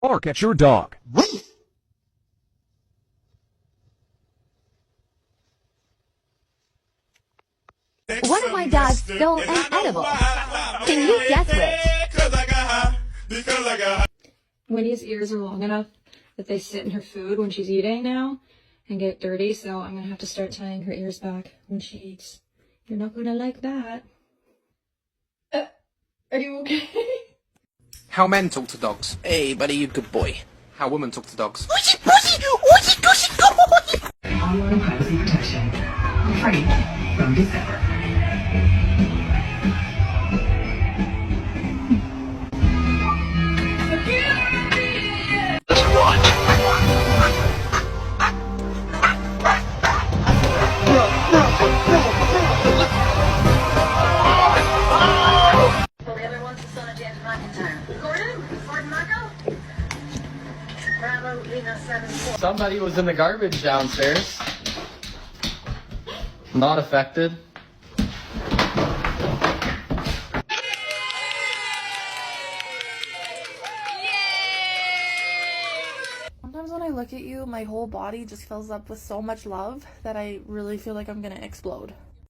Bark at your dog. One of my dogs stole an edible. Can you guess which? Winnie's ears are long enough that they sit in her food when she's eating now and get dirty, so I'm gonna have to start tying her ears back when she eats. You're not gonna like that. Are you okay? How men talk to dogs. Hey, buddy, you good boy. How women talk to dogs. Online privacy protection. Free from December. Somebody was in the garbage downstairs. Not affected. Sometimes when I look at you, my whole body just fills up with so much love that I really feel like I'm gonna explode.